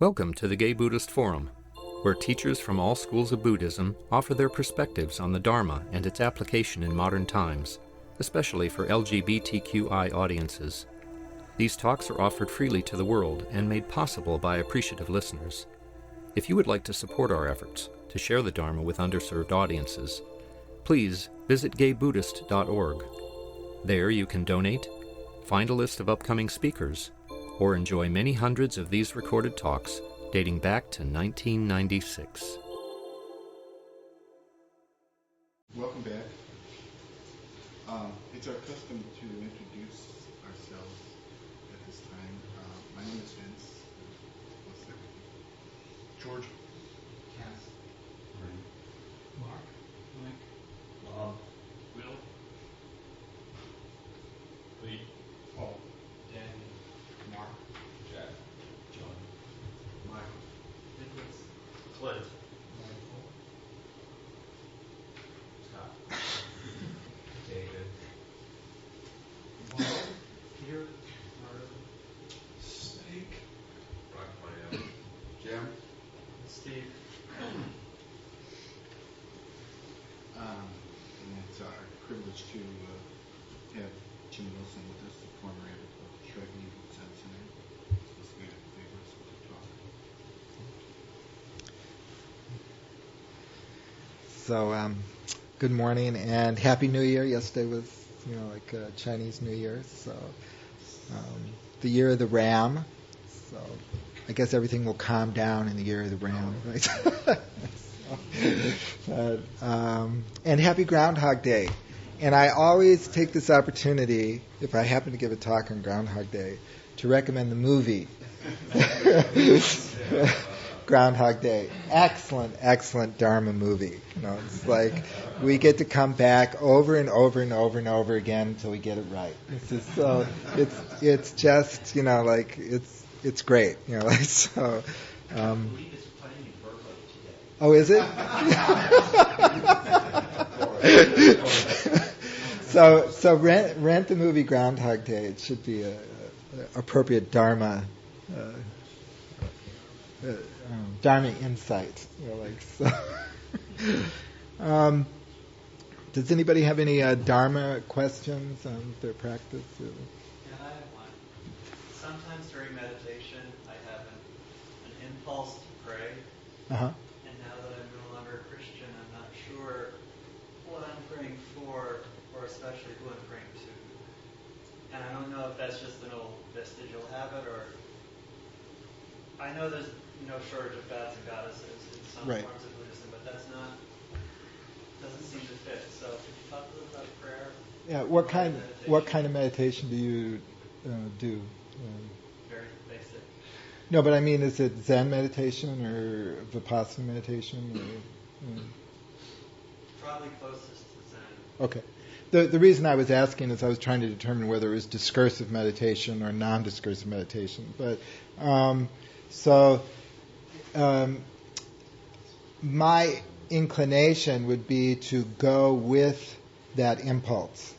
Welcome to the Gay Buddhist Forum, where teachers from all schools of Buddhism offer their perspectives on the Dharma and its application in modern times, especially for LGBTQI audiences. These talks are offered freely to the world and made possible by appreciative listeners. If you would like to support our efforts to share the Dharma with underserved audiences, please visit gaybuddhist.org. There you can donate, find a list of upcoming speakers, or enjoy many hundreds of these recorded talks dating back to 1996. Welcome back. It's our custom to introduce ourselves at this time. My name is Vince. One second. George. Cass. Mark. Mike. Bob. Will. Lee. Paul. Danny. Mark. Jack. John. Michael. Nicholas. Clint. Michael. Scott. David. Paul. Peter. Mark. Snake. Raphael. Jim. Steve. And it's our privilege to have Jim Wilson with us, the former Abbot of Chogye Zen Buddhist Temple. He's going to favor us with a talk. So, good morning and Happy New Year. Yesterday was, like Chinese New Year. So, the year of the Ram. So, I guess everything will calm down in the year of the Ram, right? And Happy Groundhog Day. And I always take this opportunity, if I happen to give a talk on Groundhog Day, to recommend the movie Groundhog Day. Excellent Dharma movie. It's like we get to come back over and over and over and over again until we get it right. It's just like it's great. So. Oh, is it? So rent the movie Groundhog Day. It should be a appropriate Dharma insight. Does anybody have any Dharma questions on their practice? Yeah, I have one. Sometimes during meditation, I have an impulse to pray. Uh-huh. And now that I'm no longer a Christian, I'm not sure what I'm praying for, or especially who I'm praying to. And I don't know if that's just an old vestigial habit, or I know there's no shortage of gods and goddesses in some Right. forms of Buddhism, but that's doesn't seem to fit. So could you talk a little about prayer? Yeah. What kind of meditation do you do? Very basic. No, but I mean, is it Zen meditation or Vipassana meditation? Or, Probably closest to Zen. Okay. The reason I was asking is I was trying to determine whether it was discursive meditation or non-discursive meditation. But my inclination would be to go with that impulse,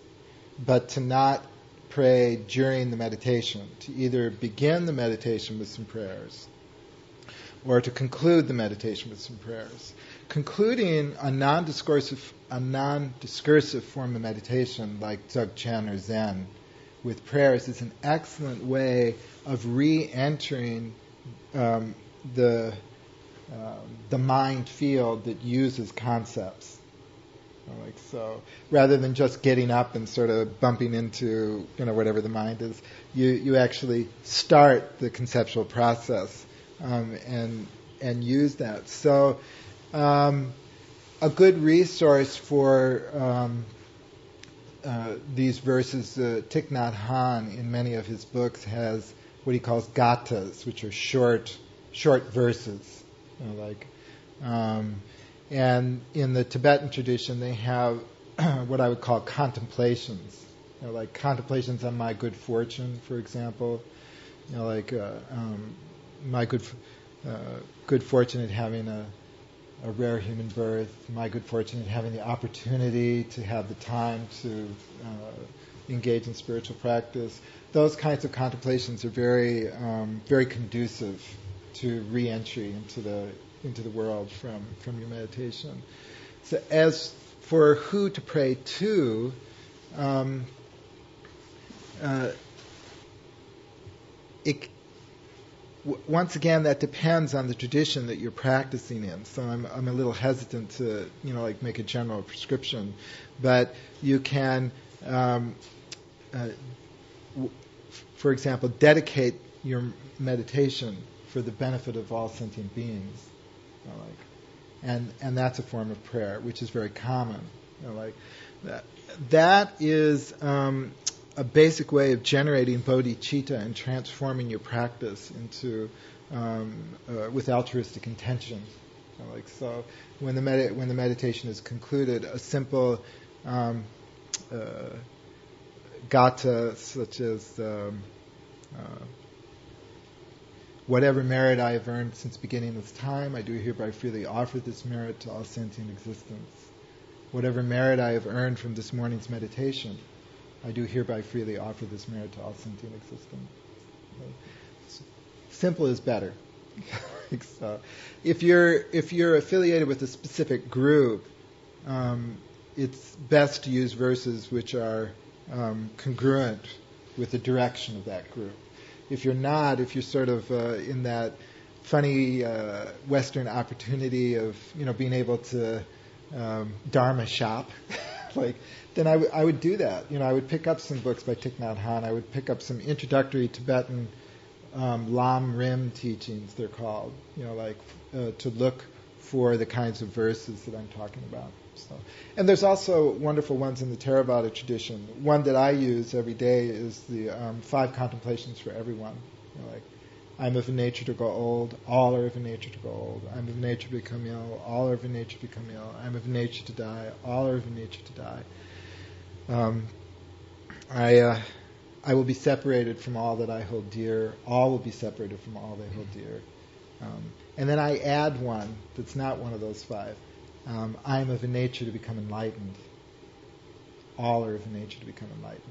but to not pray during the meditation, to either begin the meditation with some prayers or to conclude the meditation with some prayers. Concluding a non-discursive form of meditation like Dzog Chen or Zen with prayers is an excellent way of re-entering the mind field that uses concepts. So rather than just getting up and sort of bumping into whatever the mind is, you actually start the conceptual process and use that. So a good resource for these verses, Thich Nhat Hanh in many of his books has what he calls gathas, which are short verses. And in the Tibetan tradition, they have what I would call contemplations, like contemplations on my good fortune, for example. My good fortune at having a rare human birth, my good fortune at having the opportunity to have the time to engage in spiritual practice. Those kinds of contemplations are very conducive to re-entry into the world from your meditation. So as for who to pray to, once again, that depends on the tradition that you're practicing in. So I'm a little hesitant to make a general prescription, but you can, for example, dedicate your meditation for the benefit of all sentient beings, and that's a form of prayer, which is very common. That is a basic way of generating bodhicitta and transforming your practice into with altruistic intention. So when the meditation is concluded, a simple gatha such as whatever merit I have earned since beginning this time, I do hereby freely offer this merit to all sentient existence. Whatever merit I have earned from this morning's meditation, I do hereby freely offer this merit to all sentient existence. Simple is better. So, if you're affiliated with a specific group, it's best to use verses which are congruent with the direction of that group. If you're not, if you're sort of in that funny Western opportunity of being able to Dharma shop, then I would do that. I would pick up some books by Thich Nhat Hanh. I would pick up some introductory Tibetan Lam Rim teachings, they're called. To look for the kinds of verses that I'm talking about. So, and there's also wonderful ones in the Theravada tradition. One that I use every day is the 5 contemplations for everyone. I'm of a nature to go old, all are of a nature to go old. I'm of a nature to become ill, all are of a nature to become ill. I'm of a nature to die, all are of a nature to die. I will be separated from all that I hold dear, all will be separated from all they hold dear. And then I add one that's not one of those 5. I am of a nature to become enlightened. All are of a nature to become enlightened.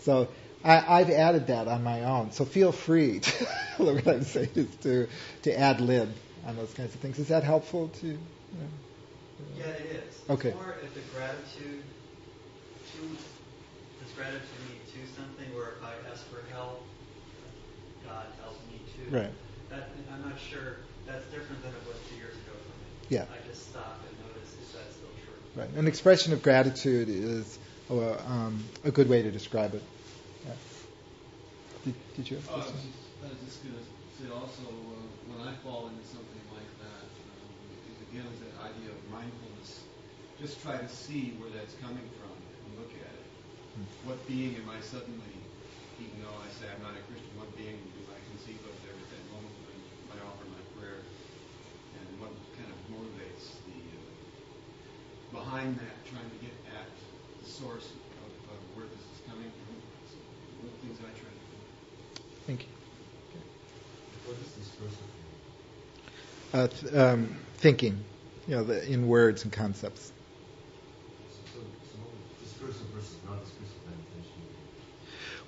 So I've added that on my own. So feel free to, what I'm saying is to ad lib on those kinds of things. Is that helpful to? Yeah, it is. Okay. It's more if the gratitude does gratitude lead to something, or if I ask for help, God help me too. Right. I'm not sure. That's different than it was 2 years ago for me. Yeah. I just stop and notice, is that still true? Right. An expression of gratitude is a good way to describe it. Yeah. Did you have a question? I was just going to say also, when I fall into something like that, again, is that idea of mindfulness. Just try to see where that's coming from and look at it. What being am I suddenly, even though I say I'm not a Christian, what being do I conceive of there at that moment when I offer my prayer? And what kind of motivates the behind that, trying to get at the source of where this is coming from? So one of the things I try to do. Thank you. What is discursive? Thinking, in words and concepts. So discursive versus non-discursive meditation.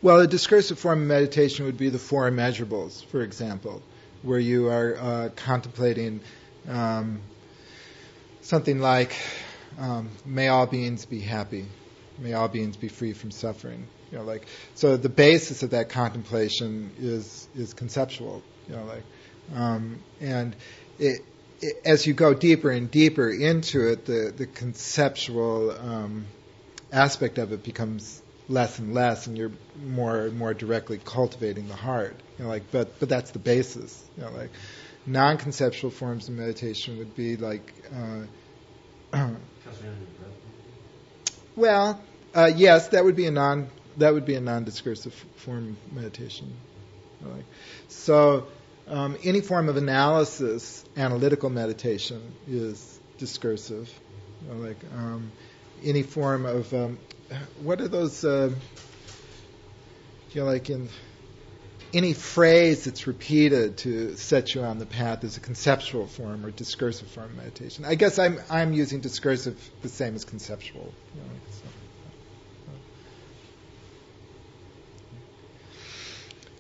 Well, a discursive form of meditation would be the 4 immeasurables, for example, where you are contemplating something like, may all beings be happy, may all beings be free from suffering. So the basis of that contemplation is conceptual. And as you go deeper and deeper into it, the conceptual aspect of it becomes less and less, and you're more and more directly cultivating the heart. But that's the basis. Non-conceptual forms of meditation would be like. Well, yes, that would be a non-discursive form of meditation. So, any form of analysis, analytical meditation, is discursive. Any form of what are those? In any phrase that's repeated to set you on the path is a conceptual form or discursive form of meditation. I guess I'm using discursive the same as conceptual.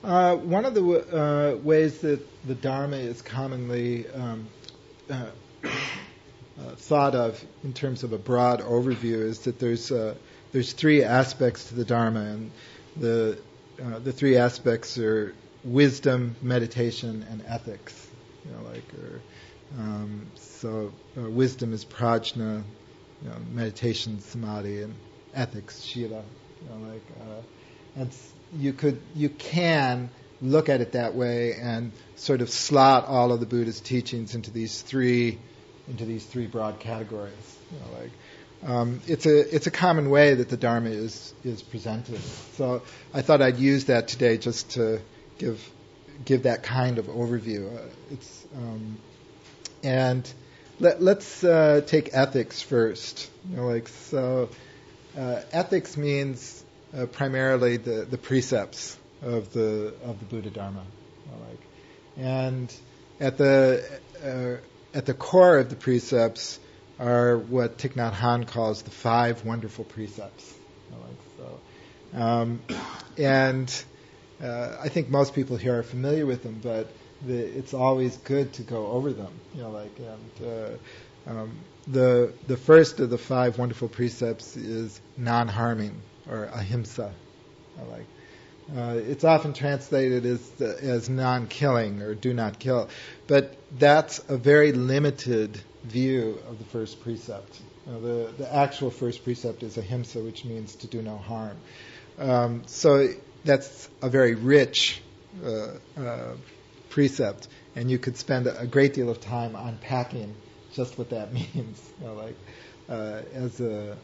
One of the ways that the Dharma is commonly thought of in terms of a broad overview is that there's three aspects to the Dharma, and the three aspects are wisdom, meditation, and ethics. Wisdom is prajna, meditation samadhi, and ethics shila. And you can look at it that way and sort of slot all of the Buddha's teachings into these three broad categories. It's a common way that the Dharma is presented. So I thought I'd use that today just to give that kind of overview. Let's take ethics first. Ethics means primarily the precepts of the Buddha Dharma. And at the core of the precepts are what Thich Nhat Hanh calls the 5 wonderful precepts. I think most people here are familiar with them, but it's always good to go over them. The first of the 5 wonderful precepts is non-harming, or ahimsa. It's often translated as non-killing or do not kill, but that's a very limited view of the first precept. The actual first precept is ahimsa, which means to do no harm. So that's a very rich precept, and you could spend a great deal of time unpacking just what that means, as a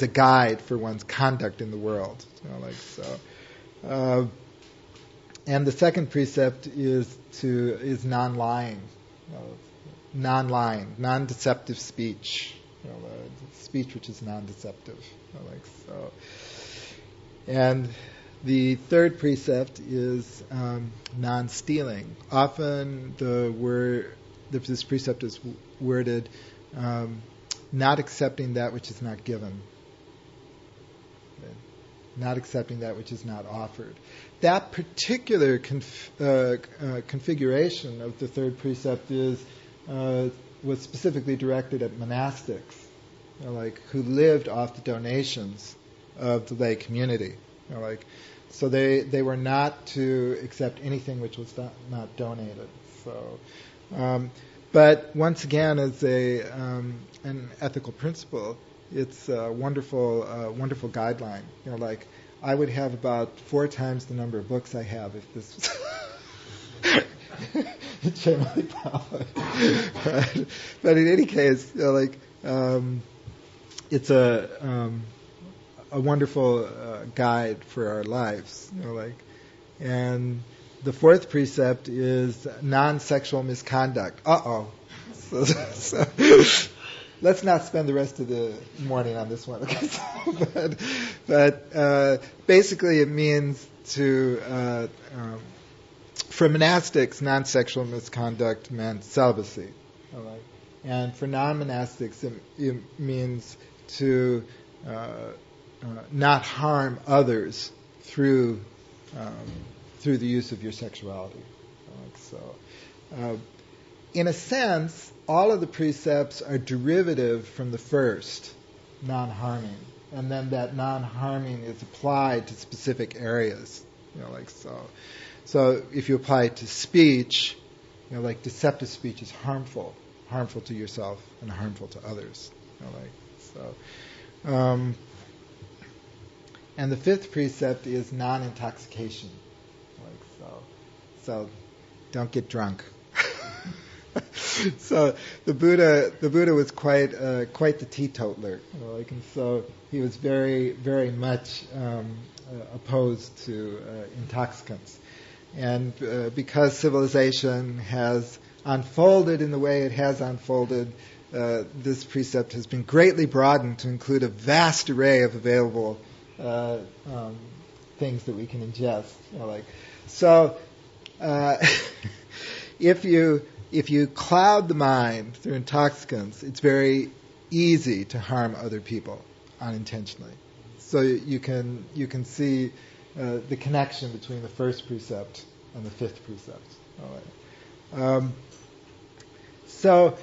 guide for one's conduct in the world. And the second precept is non-lying, non-deceptive speech, speech which is non-deceptive. And the third precept is non-stealing. Often this precept is worded not accepting that which is not given. Not accepting that which is not offered. That particular configuration of the third precept was specifically directed at monastics, who lived off the donations of the lay community. So they were not to accept anything which was not donated. But once again, as an ethical principle, it's a wonderful guideline. I would have about 4 times the number of books I have if this was generally followed. But in any case, it's a wonderful guide for our lives. And the fourth precept is non-sexual misconduct. So let's not spend the rest of the morning on this one. But basically it means for monastics, non-sexual misconduct meant celibacy. And for non-monastics, it means to not harm others through the use of your sexuality. In a sense, all of the precepts are derivative from the first, non-harming, and then that non-harming is applied to specific areas. So if you apply it to speech, deceptive speech is harmful to yourself and harmful to others. And the fifth precept is non-intoxication. So don't get drunk. So the Buddha was quite the teetotaler, and so he was very, very much opposed to intoxicants. And because civilization has unfolded in the way it has unfolded, this precept has been greatly broadened to include a vast array of available things that we can ingest. If you cloud the mind through intoxicants, it's very easy to harm other people unintentionally. So you can see, the connection between the first precept and the fifth precept. All right. So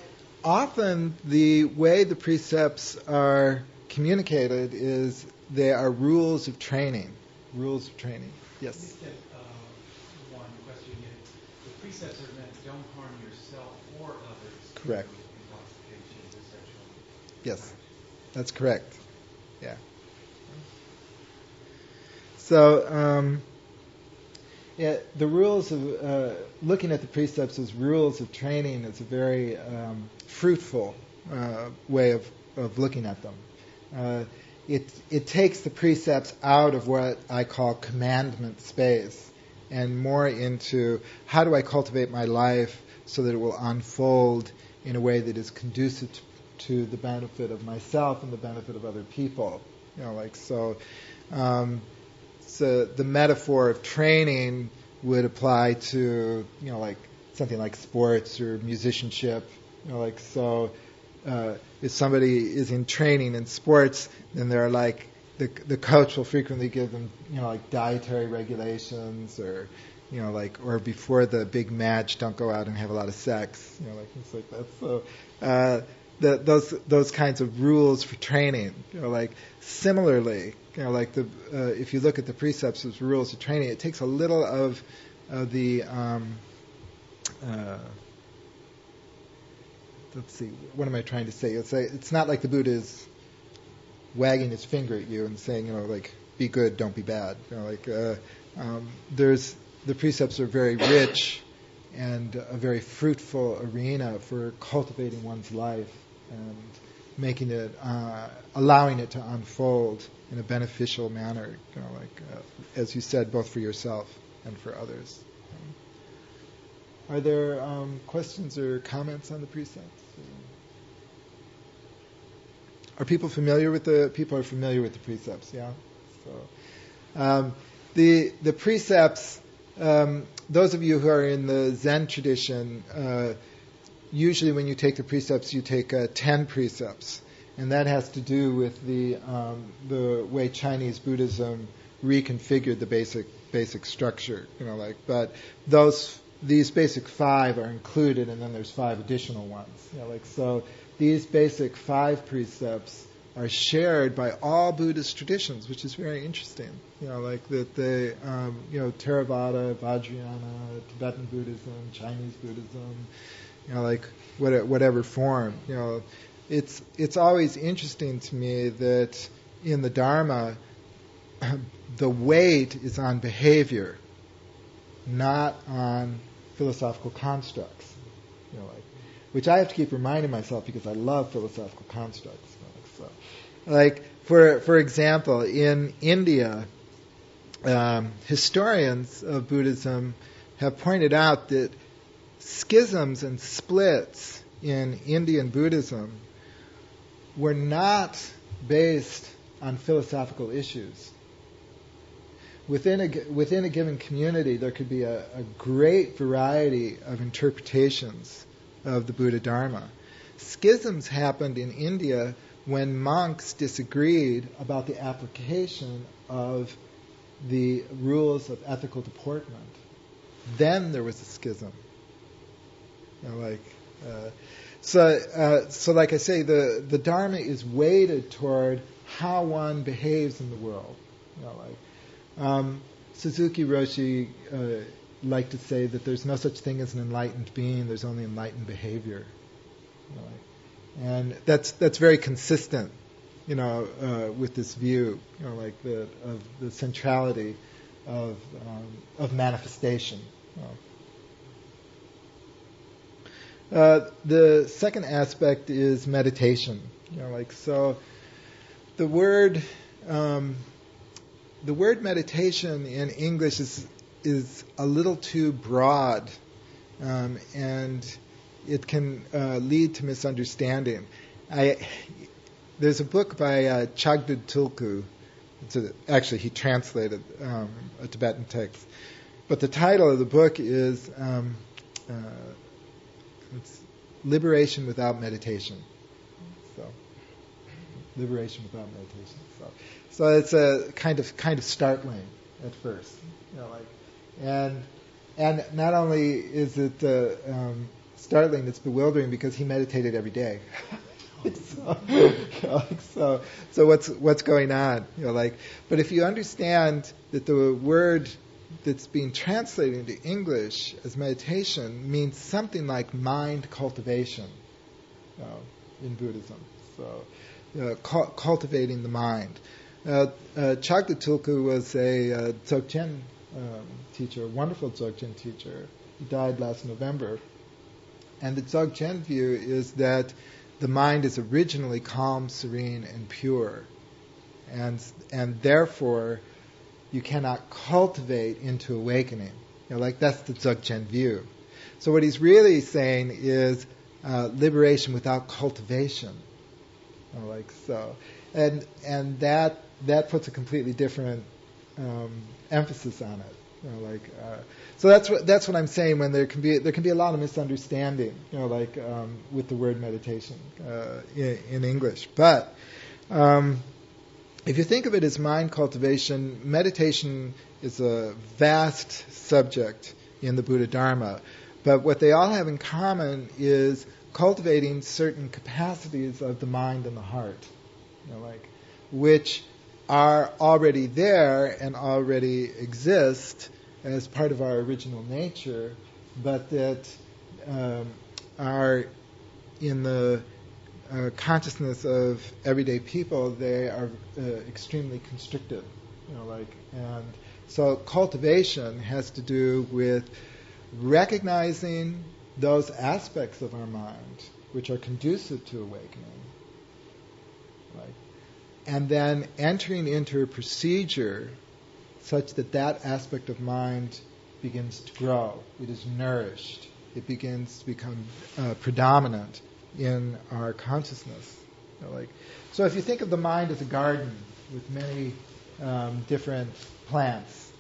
often the way the precepts are communicated is they are rules of training. Rules of training. Yes. Just get one question again. The precepts are meant don't harm yourself or others. Correct. through intoxication or sexual. Yes, that's correct. Yeah. So, the rules of looking at the precepts as rules of training is a very fruitful way of looking at them. It takes the precepts out of what I call commandment space and more into how do I cultivate my life so that it will unfold in a way that is conducive to the benefit of myself and the benefit of other people. So the metaphor of training would apply to something like sports or musicianship. If somebody is in training in sports, then they're like the coach will frequently give them dietary regulations or or before the big match, don't go out and have a lot of sex, things like that. So those kinds of rules for training, similarly, if you look at the precepts as rules of training, it takes a little of the let's see, what am I trying to say? It's not like the Buddha is wagging his finger at you and saying, be good, don't be bad. The precepts are very rich and a very fruitful arena for cultivating one's life and making it, allowing it to unfold in a beneficial manner, as you said, both for yourself and for others. Are there questions or comments on the precepts? Are people familiar with the precepts? Yeah. So the precepts. Those of you who are in the Zen tradition, usually when you take the precepts, you take 10 precepts, and that has to do with the way Chinese Buddhism reconfigured the basic structure. But these basic 5 are included, and then there's 5 additional ones. So these basic 5 precepts are shared by all Buddhist traditions, which is very interesting. Theravada, Vajrayana, Tibetan Buddhism, Chinese Buddhism, whatever form. It's always interesting to me that in the Dharma, the weight is on behavior, not on philosophical constructs. Which I have to keep reminding myself because I love philosophical constructs. For example, in India, historians of Buddhism have pointed out that schisms and splits in Indian Buddhism were not based on philosophical issues. Within a given community, there could be a great variety of interpretations of the Buddha Dharma. Schisms happened in India when monks disagreed about the application of the rules of ethical deportment. Then there was a schism. So like I say, the Dharma is weighted toward how one behaves in the world. Suzuki Roshi liked to say that there's no such thing as an enlightened being, there's only enlightened behavior. And that's very consistent, with this view, of the centrality of manifestation. The second aspect is meditation. So the word meditation in English is a little too broad, and it can lead to misunderstanding. There's a book by Chogye Tulku. Actually, he translated a Tibetan text, but the title of the book is it's Liberation Without Meditation. So, liberation without meditation. So it's a kind of startling. at first. And not only is it startling, it's bewildering because he meditated every day. So what's going on? But if you understand that the word that's being translated into English as meditation means something like mind cultivation in Buddhism. So cultivating the mind. Chogye Tulku was a Dzog Chen teacher, a wonderful Dzog Chen teacher. He died last November. And the Dzog Chen view is that the mind is originally calm, serene, and pure. And therefore, you cannot cultivate into awakening. That's the Dzog Chen view. So what he's really saying is liberation without cultivation. And that puts a completely different emphasis on it. So that's what I'm saying. When there can be a lot of misunderstanding, with the word meditation in English. But if you think of it as mind cultivation, meditation is a vast subject in the Buddha Dharma. But what they all have in common is cultivating certain capacities of the mind and the heart, which are already there and already exist as part of our original nature, but that are in the consciousness of everyday people, they are extremely constricted. And so cultivation has to do with recognizing those aspects of our mind which are conducive to awakening, and then entering into a procedure such that that aspect of mind begins to grow. It is nourished. It begins to become predominant in our consciousness. So if you think of the mind as a garden with many different plants,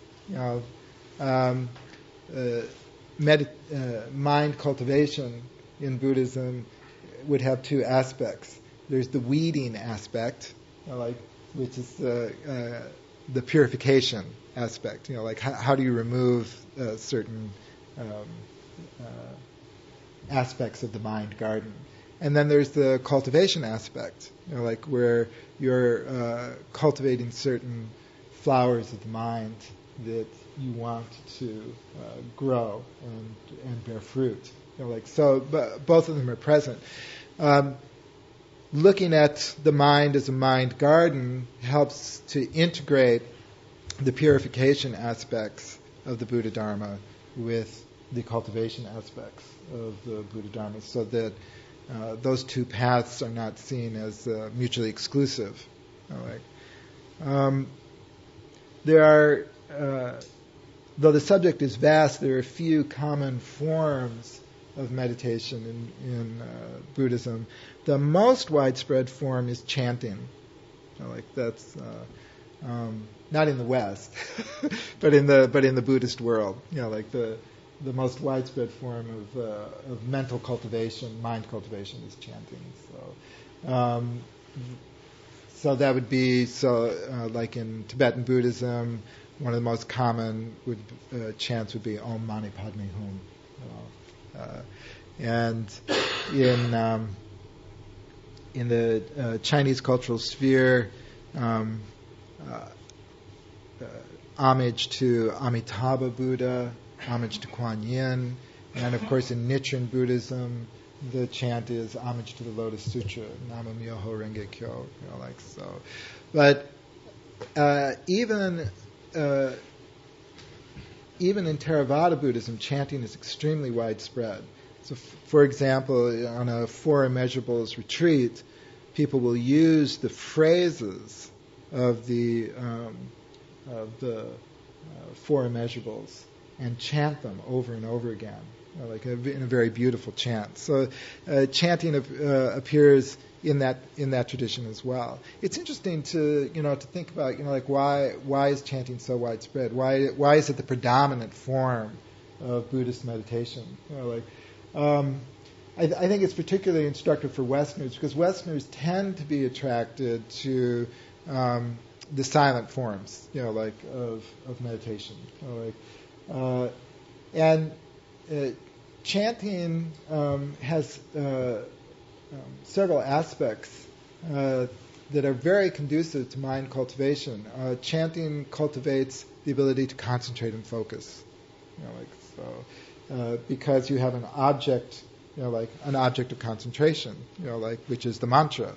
mind cultivation in Buddhism would have two aspects. There's the weeding aspect, which is the purification aspect. How do you remove certain aspects of the mind garden? And then there's the cultivation aspect, where you're cultivating certain flowers of the mind that you want to grow and bear fruit. But both of them are present. Looking at the mind as a mind garden helps to integrate the purification aspects of the Buddha Dharma with the cultivation aspects of the Buddha Dharma, so that those two paths are not seen as mutually exclusive. There are, though the subject is vast, there are a few common forms of meditation in Buddhism. The most widespread form is chanting. That's not in the West, but in the Buddhist world. The most widespread form of mental cultivation, mind cultivation, is chanting. So that would be like in Tibetan Buddhism, one of the most common chants would be Om Mani Padme Hum. And in the Chinese cultural sphere, homage to Amitabha Buddha, homage to Kuan Yin, and of course in Nichiren Buddhism, the chant is homage to the Lotus Sutra, Nama Myoho Renge Kyo, so. But even in Theravada Buddhism, chanting is extremely widespread. So, for example, on a Four Immeasurables retreat, people will use the phrases of the Four Immeasurables and chant them over and over again, in a very beautiful chant. So, chanting appears in that tradition as well. It's interesting to think about why is chanting so widespread? Why is it the predominant form of Buddhist meditation? I think it's particularly instructive for Westerners, because Westerners tend to be attracted to the silent forms, like of meditation. And chanting has several aspects that are very conducive to mind cultivation. Chanting cultivates the ability to concentrate and focus, because you have an object, an object of concentration, which is the mantra,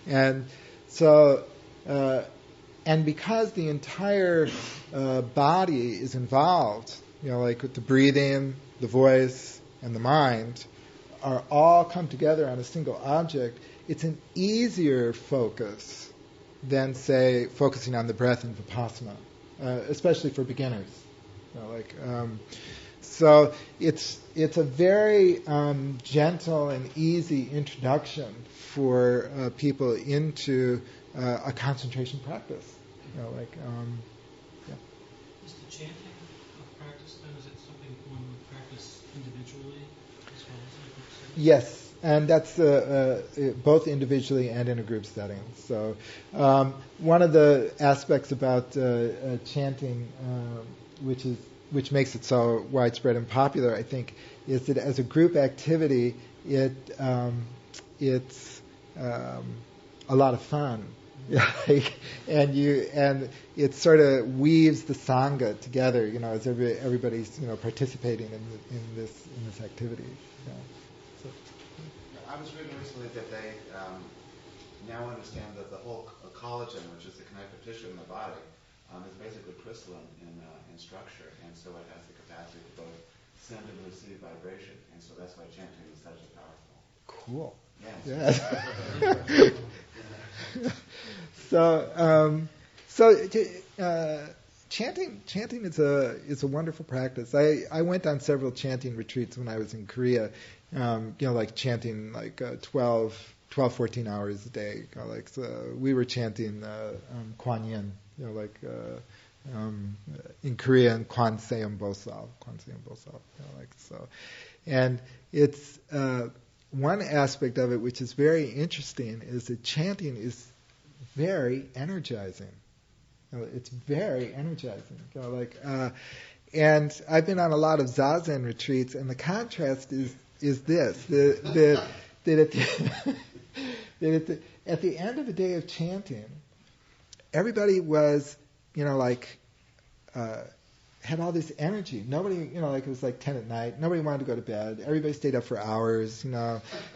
and so, and because the entire body is involved, with the breathing, the voice, and the mind, are all come together on a single object, it's an easier focus than, say, focusing on the breath in Vipassana, especially for beginners. So it's a very gentle and easy introduction for people into a concentration practice. Is the chanting a practice then? Is it something one would practice individually as well as in a group setting? Yes, and that's both individually and in a group setting. So one of the aspects about chanting, which makes it so widespread and popular, I think, is that as a group activity, it's a lot of fun, and it sort of weaves the sangha together, as everybody's participating in this activity. I was reading recently that they now understand that the whole collagen, which is the connective tissue in the body, is basically crystalline in structure, and so it has the capacity to both send and receive vibration, and so that's why chanting is such a powerful. Cool. Yes. Chanting is a wonderful practice. I went on several chanting retreats when I was in Korea. Chanting 12, 14 hours a day. So we were chanting Kuan Yin, in Korean, Kwan Seum Bosal. So. And it's one aspect of it which is very interesting is that chanting is very energizing. It's very energizing. And I've been on a lot of Zazen retreats, and the contrast is this: that at the end of a day of chanting, everybody was, had all this energy. Nobody, it was 10 at night. Nobody wanted to go to bed. Everybody stayed up for hours,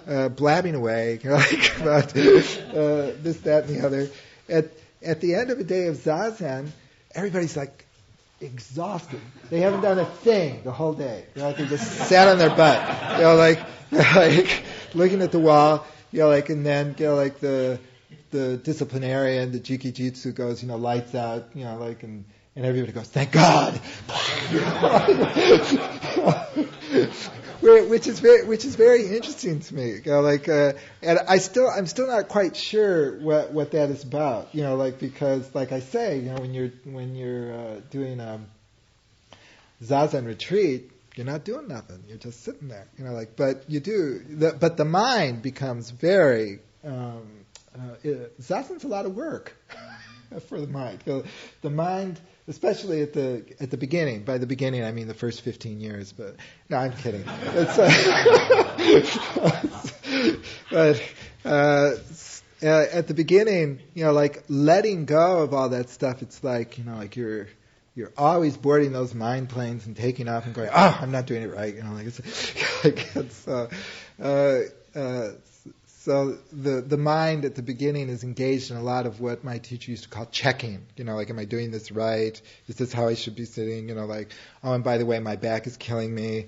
blabbing away, about this, that, and the other. At the end of a day of Zazen, everybody's exhausted. They haven't done a thing the whole day. They just sat on their butt, looking at the wall, and then, the disciplinarian, the Jikijitsu goes, lights out, and everybody goes, thank God, which is very interesting to me. And I'm still not quite sure what that is about. Because like I say, when you're doing a Zazen retreat, you're not doing nothing. You're just sitting there. But you do. But the mind becomes very. Zazen's a lot of work for the mind. The mind. Especially at the beginning. By the beginning, I mean the first 15 years. But no, I'm kidding. But at the beginning, letting go of all that stuff. It's you're always boarding those mind planes and taking off and going, oh, I'm not doing it right. So the mind at the beginning is engaged in a lot of what my teacher used to call checking. Am I doing this right? Is this how I should be sitting? Oh, and by the way, my back is killing me.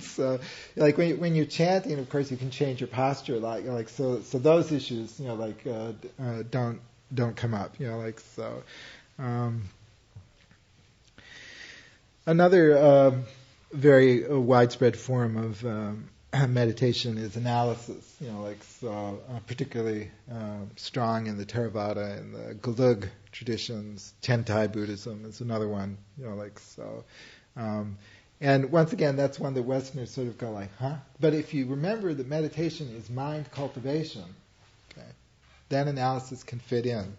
So, when you're chanting, of course, you can change your posture a lot. So those issues, don't come up. So. Another very widespread form of meditation is analysis, particularly strong in the Theravada and the Gelug traditions. Tentai Buddhism is another one, and once again, that's one that Westerners sort of go huh? But if you remember that meditation is mind cultivation, okay, then analysis can fit in.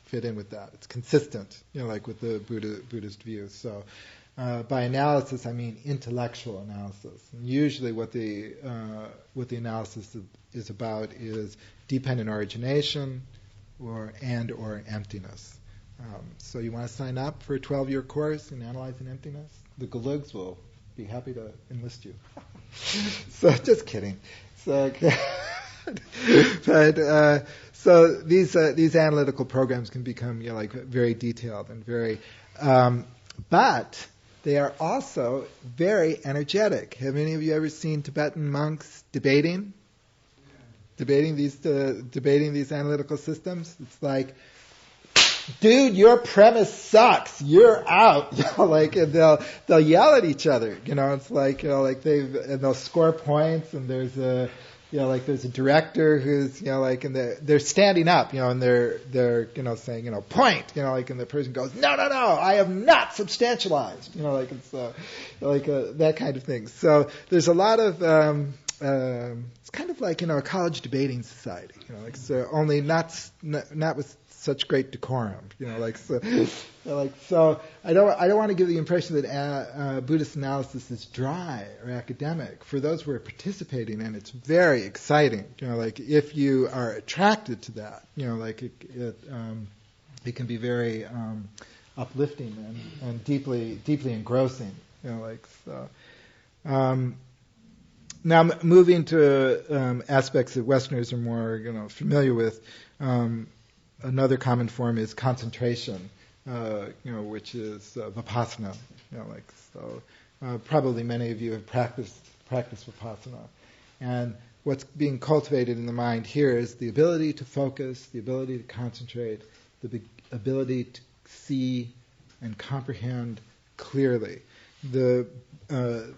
fit in with that. It's consistent, like with the Buddhist views. So by analysis, I mean intellectual analysis. And usually what the analysis is about is dependent origination or emptiness. So you want to sign up for a 12-year course in analyzing emptiness? The Galugs will be happy to enlist you. So just kidding. So, but so these analytical programs can become very detailed and very, but they are also very energetic. Have any of you ever seen Tibetan monks debating these analytical systems? It's like, dude, your premise sucks. You're out. And they'll yell at each other. It's like and they'll score points. And there's a director who's and they're standing up. And they're saying point. And the person goes, no, I have not substantialized. That kind of thing. So there's a lot of it's kind of like a college debating society. So only not with such great decorum, so I don't want to give the impression that Buddhist analysis is dry or academic. For those who are participating in it, it's very exciting. If you are attracted to that, it can be very uplifting and deeply engrossing. Now moving to aspects that Westerners are more familiar with. Another common form is concentration, which is vipassana. Probably many of you have practiced vipassana, and what's being cultivated in the mind here is the ability to focus, the ability to concentrate, the ability to see and comprehend clearly. The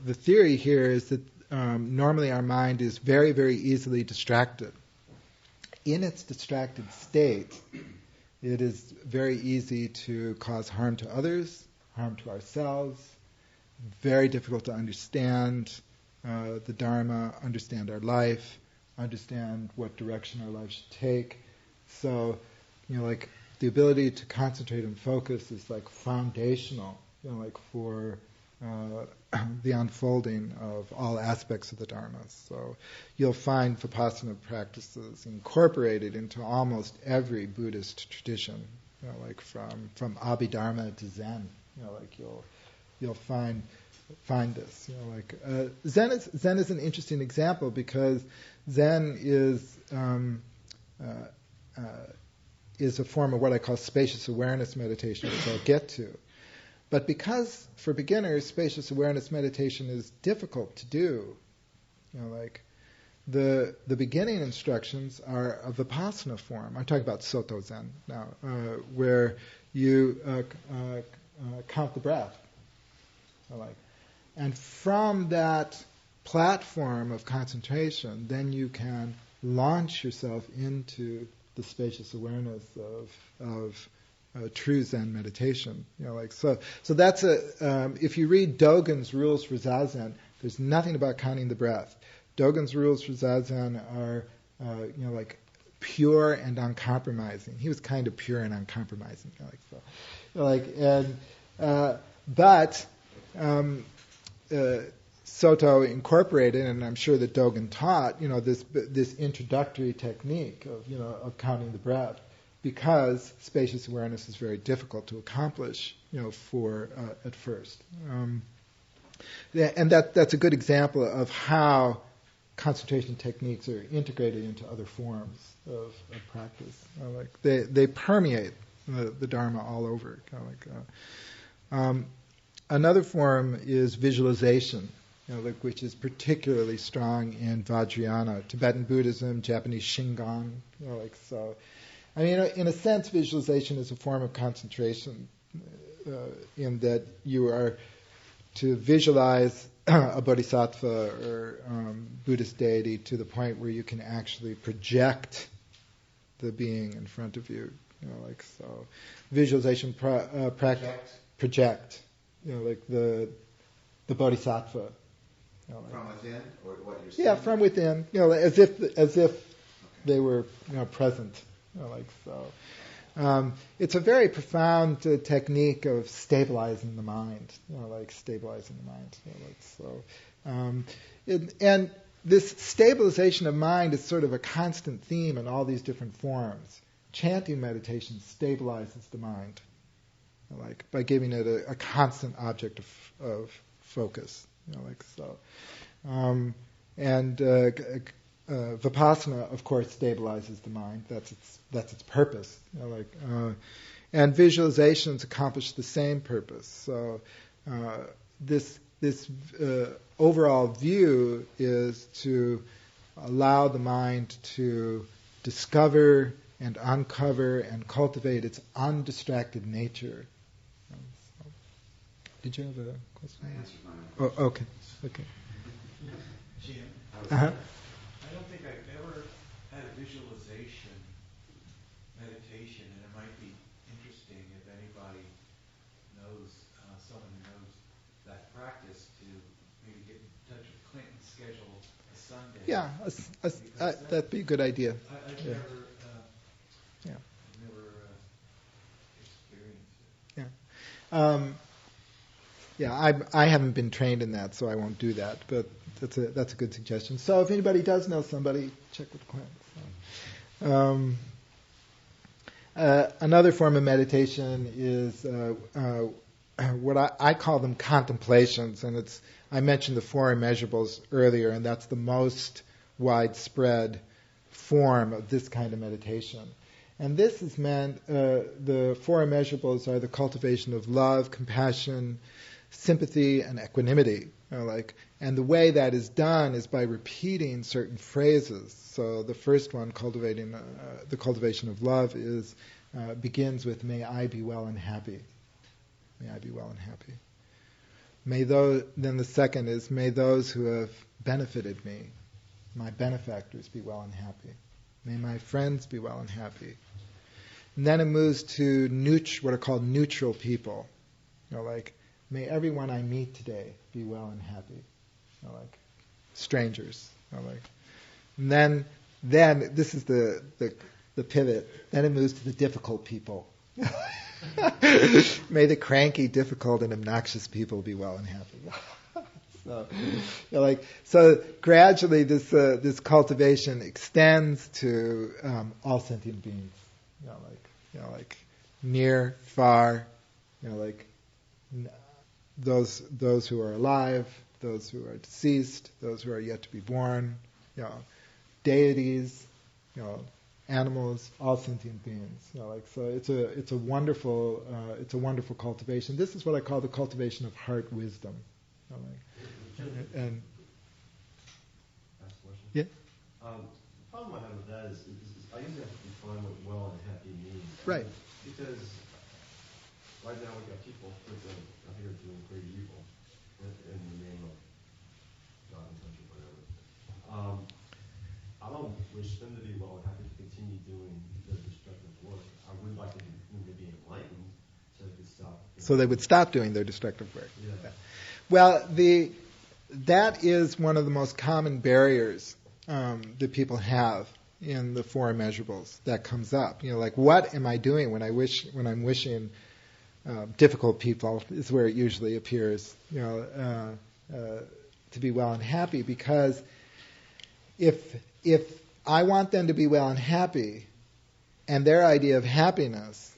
theory here is that normally our mind is very, very easily distracted. In its distracted state, it is very easy to cause harm to others, harm to ourselves, very difficult to understand the Dharma, understand our life, understand what direction our life should take. So, the ability to concentrate and focus is foundational, for the unfolding of all aspects of the Dharma. So you'll find Vipassana practices incorporated into almost every Buddhist tradition, from Abhidharma to Zen. You'll find this. Zen is an interesting example because Zen is a form of what I call spacious awareness meditation, which I'll get to. But because, for beginners, spacious awareness meditation is difficult to do, the beginning instructions are a Vipassana form. I'm talking about Soto Zen now, where you count the breath. And from that platform of concentration, then you can launch yourself into the spacious awareness of true Zen meditation. So that's if you read Dogen's rules for Zazen, there's nothing about counting the breath. Dogen's rules for Zazen are pure and uncompromising. He was kind of pure and uncompromising. But Soto incorporated, and I'm sure that Dogen taught, this introductory technique of counting the breath, because spacious awareness is very difficult to accomplish, at first. And that's a good example of how concentration techniques are integrated into other forms of practice. They permeate the Dharma all over. Another form is visualization, which is particularly strong in Vajrayana, Tibetan Buddhism, Japanese Shingon, so. I mean, in a sense, visualization is a form of concentration, in that you are to visualize a bodhisattva or Buddhist deity to the point where you can actually project the being in front of you. So. Visualization project. The bodhisattva. From within, or what you're saying? Yeah, from within. As if they were present. It's a very profound technique of stabilizing the mind, and this stabilization of mind is sort of a constant theme in all these different forms. Chanting meditation stabilizes the mind, by giving it a constant object of focus, Vipassana, of course, stabilizes the mind. That's its purpose. And visualizations accomplish the same purpose. So this overall view is to allow the mind to discover and uncover and cultivate its undistracted nature. Did you have a question? I answered mine. Oh, okay. Jim, Uh-huh. I don't think I've ever had a visualization meditation, and it might be interesting if anybody knows, someone who knows that practice, to maybe get in touch with Clint and schedule a Sunday. Yeah, that'd be a good idea. I've Yeah. never experienced it. I haven't been trained in that, so I won't do that. But that's a good suggestion. So if anybody does know somebody, check with Clint. Another form of meditation is what I call them contemplations, and I mentioned the four immeasurables earlier, and that's the most widespread form of this kind of meditation. And this is meant, the four immeasurables are the cultivation of love, compassion, sympathy, and equanimity. And the way that is done is by repeating certain phrases. So the first one, the cultivation of love, begins with, "May I be well and happy." May I be well and happy. Then the second is, "May those who have benefited me, my benefactors, be well and happy. May my friends be well and happy." And then it moves to what are called neutral people. May everyone I meet today be well and happy. Strangers. And then this is the pivot. Then it moves to the difficult people. May the cranky, difficult, and obnoxious people be well and happy. So gradually this cultivation extends to all sentient beings. Near, far, those who are alive, those who are deceased, those who are yet to be born, deities, animals, all sentient beings. So it's a wonderful cultivation. This is what I call the cultivation of heart wisdom. And Last question. yeah, The problem I have with that is I usually have to define what well and happy means. right. Because right now we've got people that I think are doing great evil in the name of God and country, whatever. I don't wish them to be well and happy to continue doing their destructive work. I would like them to be enlightened so they could stop. So they would stop doing their destructive work. Yeah. Well, that is one of the most common barriers that people have in the four immeasurables. That comes up. What am I doing when I'm wishing difficult people is where it usually appears. To be well and happy, because if I want them to be well and happy, and their idea of happiness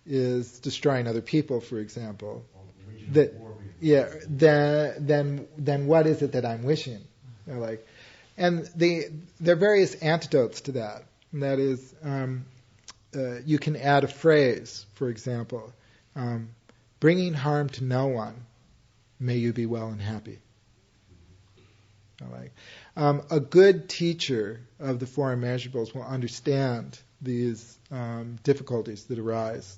is destroying other people, for example, then what is it that I'm wishing? And there are various antidotes to that. And that is, you can add a phrase, for example, bringing harm to no one, may you be well and happy. A good teacher of the four immeasurables will understand these difficulties that arise,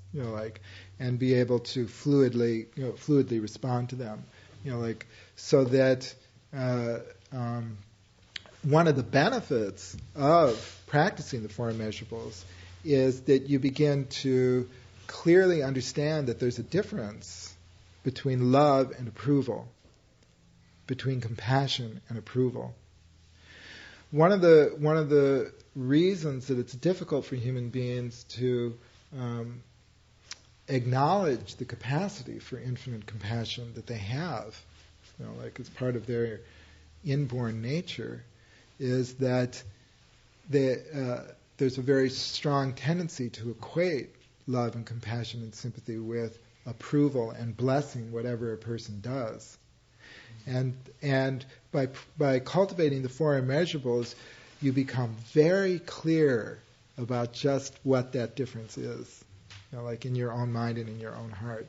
and be able to fluidly respond to them, so that one of the benefits of practicing the four immeasurables is that you begin to clearly understand that there's a difference between love and approval, between compassion and approval. One of the reasons that it's difficult for human beings to acknowledge the capacity for infinite compassion that they have, like as part of their inborn nature, is that there's a very strong tendency to equate love and compassion and sympathy with approval and blessing whatever a person does. And by cultivating the four immeasurables, you become very clear about just what that difference is, like in your own mind and in your own heart.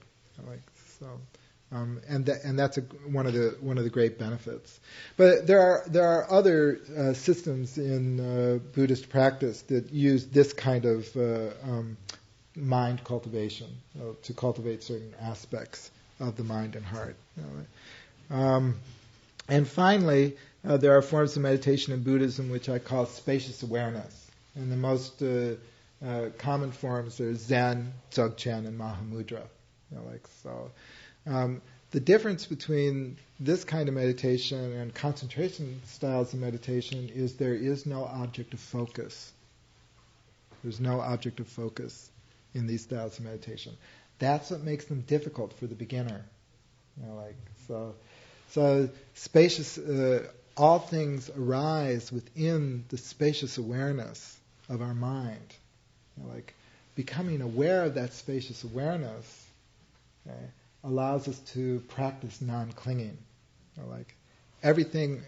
And that's one of the great benefits. But there are other systems in Buddhist practice that use this kind of mind cultivation to cultivate certain aspects of the mind and heart. And finally, there are forms of meditation in Buddhism which I call spacious awareness. And the most common forms are Zen, Dzog Chen, and Mahamudra. The difference between this kind of meditation and concentration styles of meditation is there is no object of focus. There's no object of focus in these styles of meditation. That's what makes them difficult for the beginner. So spacious, all things arise within the spacious awareness of our mind. Becoming aware of that spacious awareness, allows us to practice non-clinging. Everything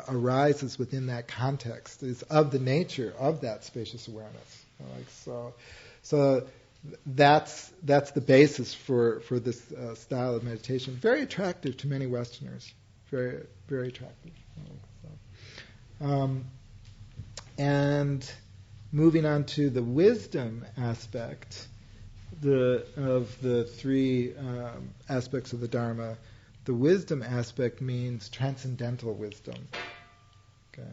arises within that context, is of the nature of that spacious awareness. So that's the basis for this style of meditation. Very attractive to many Westerners. Very, very attractive. And moving on to the wisdom aspect of the three aspects of the Dharma, the wisdom aspect means transcendental wisdom. Okay,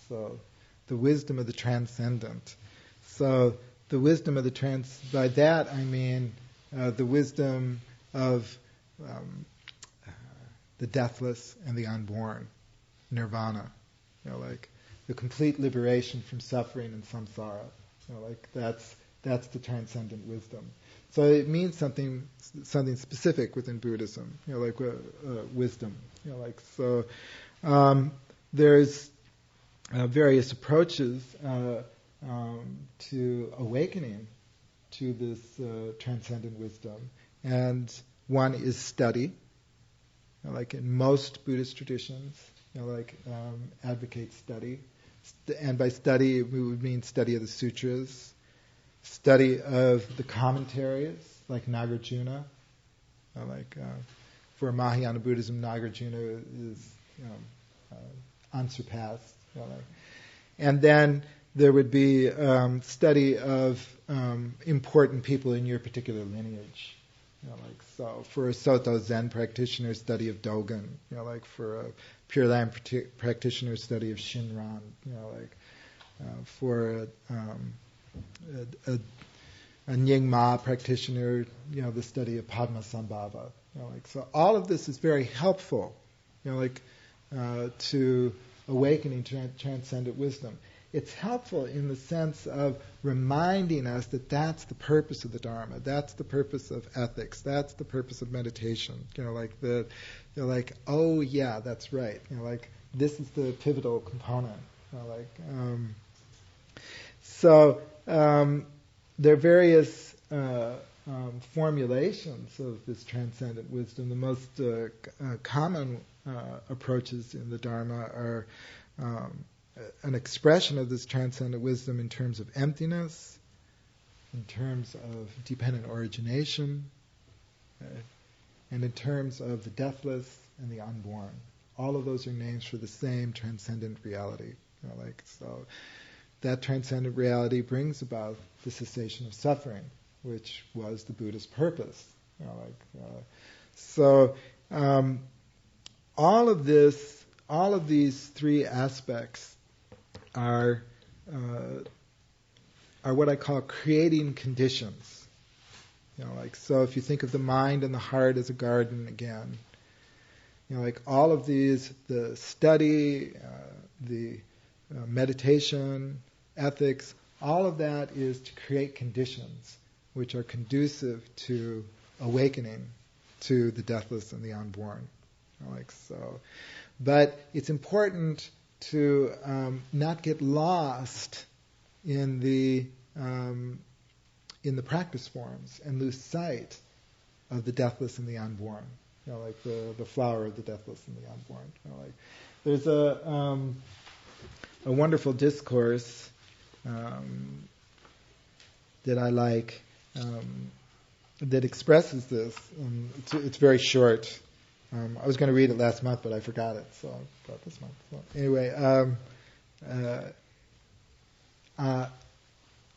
so the wisdom of the transcendent. So the wisdom of the by that I mean the wisdom of the deathless and the unborn, nirvana. The complete liberation from suffering and samsara. That's the transcendent wisdom. So it means something specific within Buddhism, wisdom. There's various approaches to awakening to this transcendent wisdom, and one is study. In most Buddhist traditions, advocate study, and by study we would mean study of the sutras. Study of the commentaries, like Nagarjuna. For Mahayana Buddhism, Nagarjuna is unsurpassed. And then there would be study of important people in your particular lineage. So for a Soto Zen practitioner, study of Dogen. For a Pure Land practitioner, study of Shinran. For a Nyingma practitioner, the study of Padmasambhava. So all of this is very helpful, to awakening transcendent wisdom. It's helpful in the sense of reminding us that that's the purpose of the Dharma, that's the purpose of ethics, that's the purpose of meditation. Oh yeah, that's right. This is the pivotal component. So there are various formulations of this transcendent wisdom. The most common approaches in the Dharma are an expression of this transcendent wisdom in terms of emptiness, in terms of dependent origination, and in terms of the deathless and the unborn. All of those are names for the same transcendent reality. So that transcendent reality brings about the cessation of suffering, which was the Buddha's purpose. So all of these three aspects are what I call creating conditions. So if you think of the mind and the heart as a garden again, all of these, the study, the meditation, ethics, all of that is to create conditions which are conducive to awakening to the deathless and the unborn. Like so. But it's important to not get lost in the practice forms and lose sight of the deathless and the unborn. Like the flower of the deathless and the unborn. Like there's a wonderful discourse that I like that expresses this. It's very short. I was going to read it last month, but I forgot it, so I got this month. So anyway,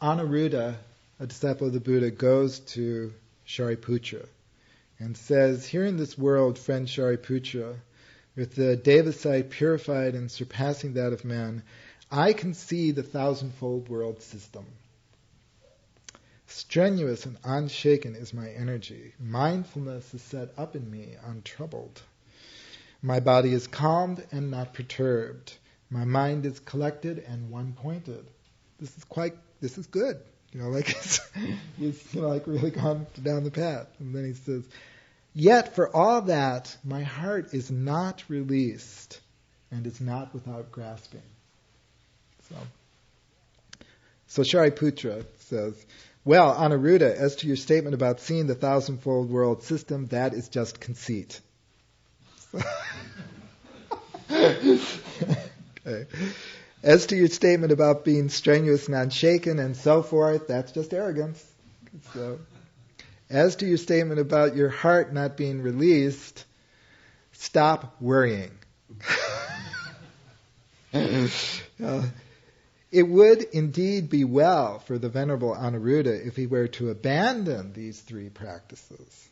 Anuruddha, a disciple of the Buddha, goes to Shariputra and says, "Here in this world, friend Shariputra, with the Devasite purified and surpassing that of men, I can see the thousandfold world system. Strenuous and unshaken is my energy. Mindfulness is set up in me, untroubled. My body is calmed and not perturbed. My mind is collected and one-pointed." This is good. He's like really gone down the path. And then he says, "Yet for all that, my heart is not released and is not without grasping." So Shariputra says, "Well, Anuruddha, as to your statement about seeing the thousandfold world system, that is just conceit." Okay. "As to your statement about being strenuous and unshaken and so forth, that's just arrogance. So, as to your statement about your heart not being released, stop worrying." It would indeed be well for the Venerable Anuruddha if he were to abandon these three practices,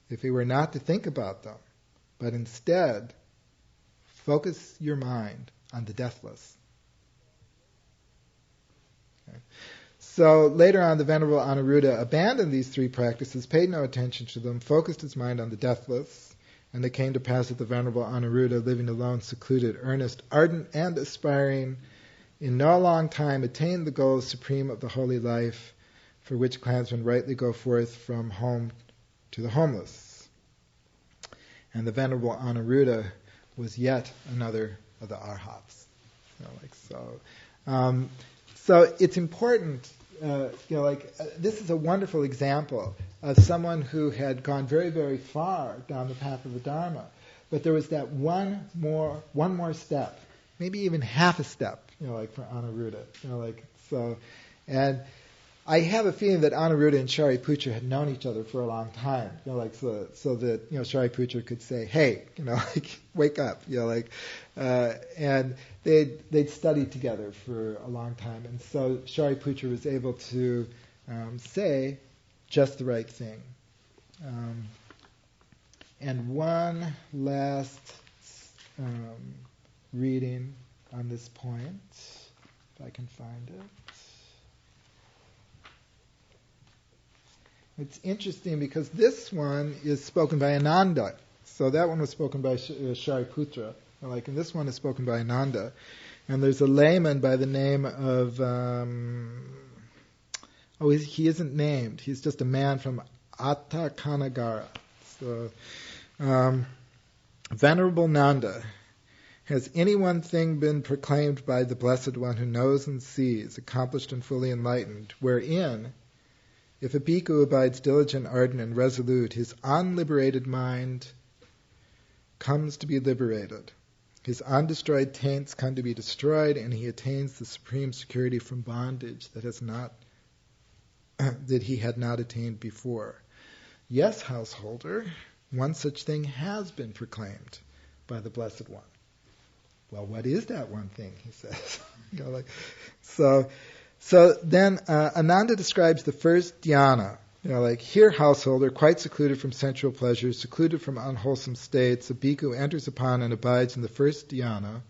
if he were not to think about them, but instead focus your mind on the deathless. Okay. So later on, the Venerable Anuruddha abandoned these three practices, paid no attention to them, focused his mind on the deathless, and it came to pass that the Venerable Anuruddha, living alone, secluded, earnest, ardent, and aspiring, in no long time attained the goal supreme of the holy life, for which clansmen rightly go forth from home to the homeless. And the Venerable Anuruddha was yet another of the arhats. So it's important. This is a wonderful example of someone who had gone very, very far down the path of the Dharma, but there was that one more step, maybe even half a step, for Anuruddha. And I have a feeling that Anuruddha and Shariputra had known each other for a long time, so that Shariputra could say, "Hey, wake up," and they'd studied together for a long time, and so Shariputra was able to say just the right thing. And one last reading on this point, if I can find it. It's interesting because this one is spoken by Ananda. So that one was spoken by Shariputra, and this one is spoken by Ananda. And there's a layman by the name of, he isn't named. He's just a man from Attakanagara. So, Venerable Nanda, has any one thing been proclaimed by the Blessed One who knows and sees, accomplished and fully enlightened, wherein, if a bhikkhu abides diligent, ardent, and resolute, his unliberated mind comes to be liberated. His undestroyed taints come to be destroyed, and he attains the supreme security from bondage that he had not attained before. Yes, householder, one such thing has been proclaimed by the Blessed One. Well, what is that one thing, he says. So then Ananda describes the first dhyana. Here, householder, quite secluded from sensual pleasures, secluded from unwholesome states, a bhikkhu enters upon and abides in the first dhyana,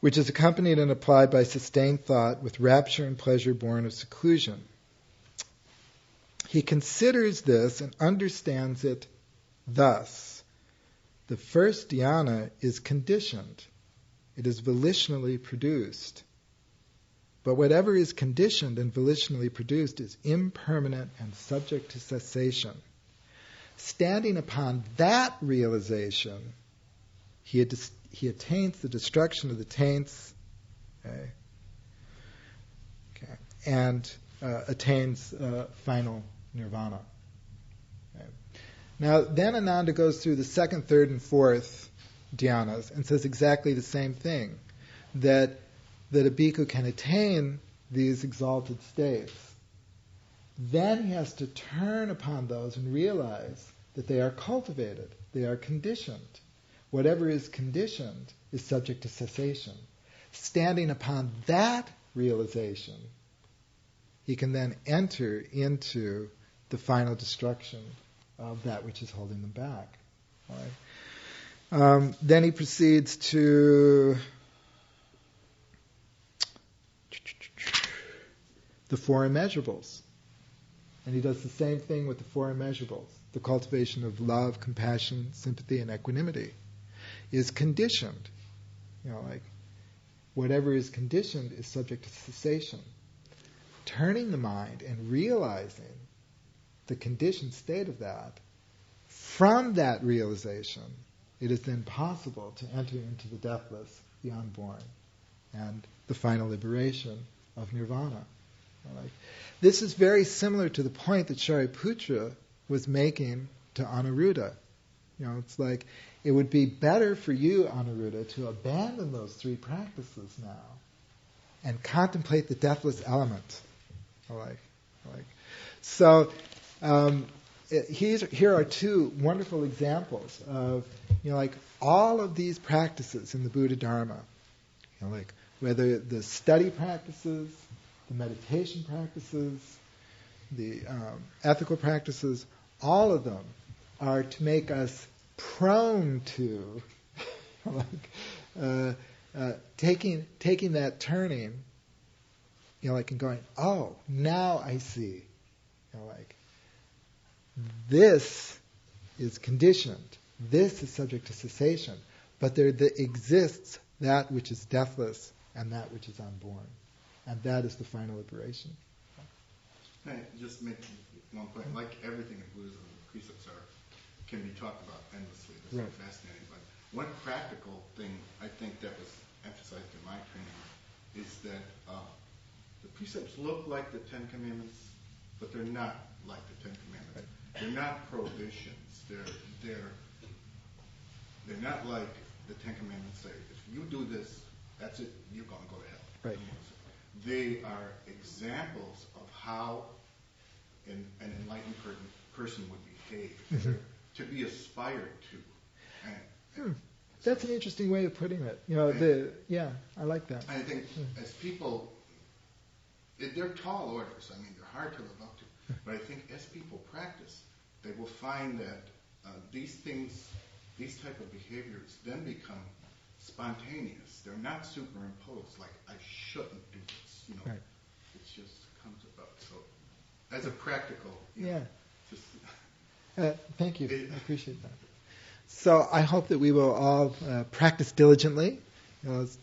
which is accompanied and applied by sustained thought with rapture and pleasure born of seclusion. He considers this and understands it thus. The first dhyana is conditioned. It is volitionally produced. But whatever is conditioned and volitionally produced is impermanent and subject to cessation. Standing upon that realization, he attains the destruction of the taints, and attains final nirvana. Okay. Now, then Ananda goes through the second, third, and fourth dhyanas and says exactly the same thing, that a bhikkhu can attain these exalted states. Then he has to turn upon those and realize that they are cultivated, they are conditioned. Whatever is conditioned is subject to cessation. Standing upon that realization, he can then enter into the final destruction of that which is holding them back. All right. Then he proceeds to the four immeasurables. And he does the same thing with the four immeasurables. The cultivation of love, compassion, sympathy, and equanimity is conditioned. Like whatever is conditioned is subject to cessation. Turning the mind and realizing the conditioned state of that, from that realization, it is then possible to enter into the deathless, the unborn, and the final liberation of nirvana. This is very similar to the point that Shariputra was making to Anuruddha. It's like, it would be better for you, Anuruddha, to abandon those three practices now and contemplate the deathless element. So, here are two wonderful examples of, all of these practices in the Buddha Dharma. Whether the study practices, the meditation practices, the ethical practices, all of them are to make us prone to taking that turning, and going, oh, now I see. This is conditioned. This is subject to cessation. But there exists that which is deathless and that which is unborn. And that is the final liberation. Can I just make one point? Like everything in Buddhism, precepts can be talked about endlessly. They're so fascinating. But one practical thing I think that was emphasized in my training is that the precepts look like the Ten Commandments, but they're not like the Ten Commandments. They're not prohibitions. They're not like the Ten Commandments say, if you do this, that's it, you're going to go to hell. Right. They are examples of how an enlightened person would behave, to be aspired to. That's an interesting way of putting it. I like that. I think as people, they're tall orders. I mean, they're hard to live up to. But I think as people practice, they will find that these things, these type of behaviors, then become spontaneous. They're not superimposed. Like, I shouldn't do this. Right. It just comes about. So, as a practical, thank you. I appreciate that. So I hope that we will all practice diligently,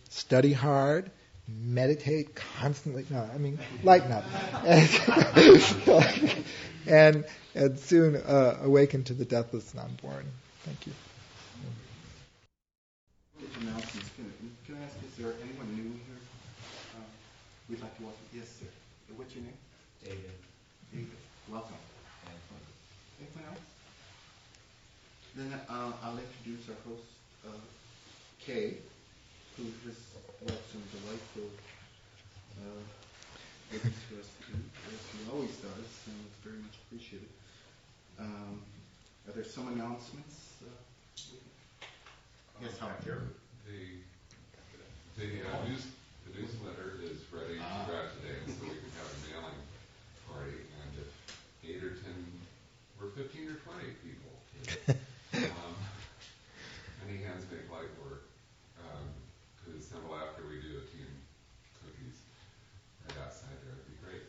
study hard, meditate constantly. No, I mean, lighten up. and soon awaken to the deathless and unborn. Thank you. Announcements. Can I ask, is there anyone new here? We'd like to welcome. Yes, sir. What's your name? David. David. Welcome. Anyone else? Then I'll introduce our host, Kay, who has brought some delightful things to us to do, as he always does, and it's very much appreciated. Are there some announcements? Yes, Howard. The newsletter is ready to go out today, so we can have a mailing party. And if 8 or 10, we're 15 or 20 people. Any hands make light work. To assemble after we do a team cookies right outside there would be great.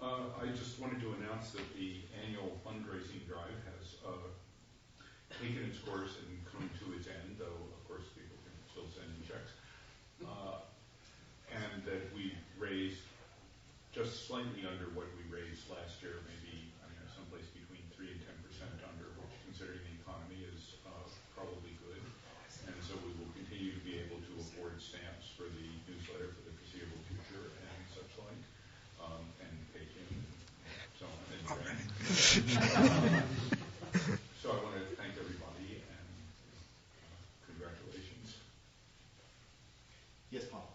I just wanted to announce that the annual fundraising drive has taken its course and coming to its end, though, of course, people can still send in checks. just slightly under what we raised last year, maybe someplace between 3 and 10% under, which, considering the economy, is probably good. And so we will continue to be able to afford stamps for the newsletter for the foreseeable future and such like, and bacon and so on and bread. So I want to thank everybody and congratulations. Yes, Paul.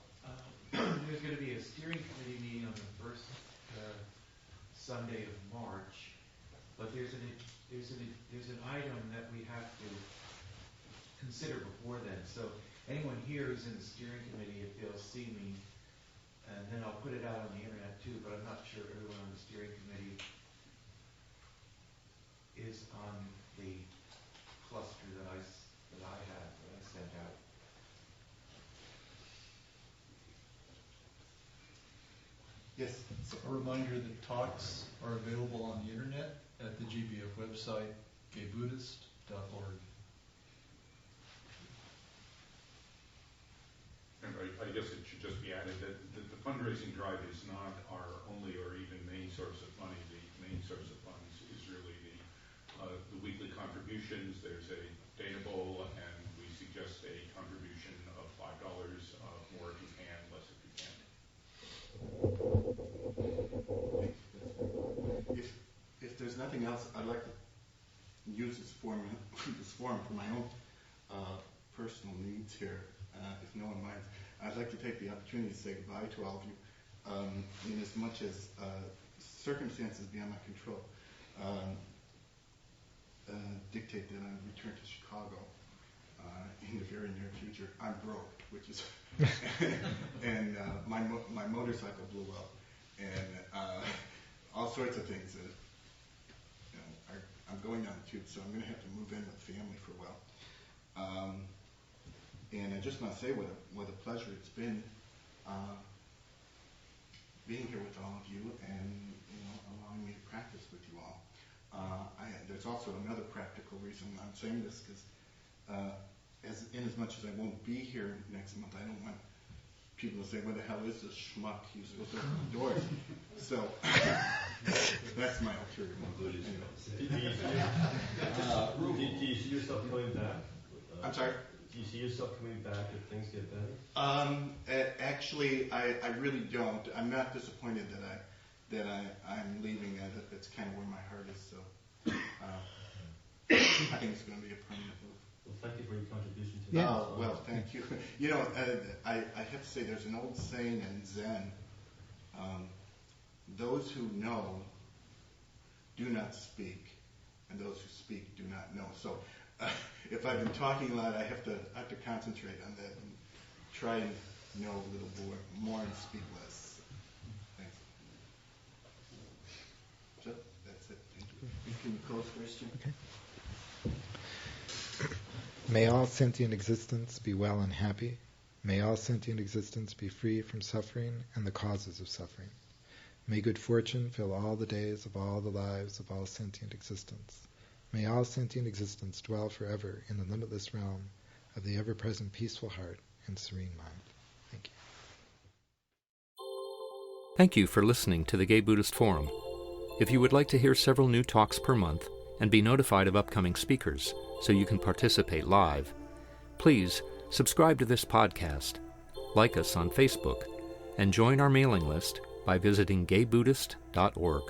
There's going to be a steering committee meeting on the first Sunday of March, but there's an item that we have to consider before then. So anyone here who's in the steering committee, if they'll see me, and then I'll put it out on the internet too. But I'm not sure everyone on the steering committee is on the cluster that I sent out. Yes. A reminder that talks are available on the internet at the GBF website, gaybuddhist.org. And I guess it should just be added that the fundraising drive is not our only or even main source of money. The main source of funds is really the weekly contributions. There's a data bowl, and we suggest a contribution of $5, more if you can, less if you can't. If there's nothing else, I'd like to use this forum for my own personal needs here, if no one minds. I'd like to take the opportunity to say goodbye to all of you, in as much as circumstances beyond my control dictate that I return to Chicago in the very near future. I'm broke, which is, and my motorcycle blew up, and all sorts of things that, I'm going down the tube, so I'm going to have to move in with family for a while. And I just want to say what a pleasure it's been being here with all of you and allowing me to practice with you all. There's also another practical reason I'm saying this, because as much as I won't be here next month, I don't want people to say, "What the hell is this schmuck? He's supposed to open the doors." So that's my ulterior motive. Anyway. Do you see yourself coming back? I'm sorry? Do you see yourself coming back if things get better? Actually, I really don't. I'm not disappointed that I'm leaving. That's kind of where my heart is. So I think it's going to be a permanent move. Well, thank you for your contribution to that. Oh, well, thank you. I have to say there's an old saying in Zen, those who know do not speak, and those who speak do not know. So if I've been talking a lot, I have to concentrate on that and try and know a little more and speak less. Thanks. So that's it. Thank you. Can you close, Christian? Okay. May all sentient existence be well and happy. May all sentient existence be free from suffering and the causes of suffering. May good fortune fill all the days of all the lives of all sentient existence. May all sentient existence dwell forever in the limitless realm of the ever-present peaceful heart and serene mind. Thank you. Thank you for listening to the Gay Buddhist Forum. If you would like to hear several new talks per month and be notified of upcoming speakers so you can participate live, please subscribe to this podcast, like us on Facebook, and join our mailing list by visiting gaybuddhist.org.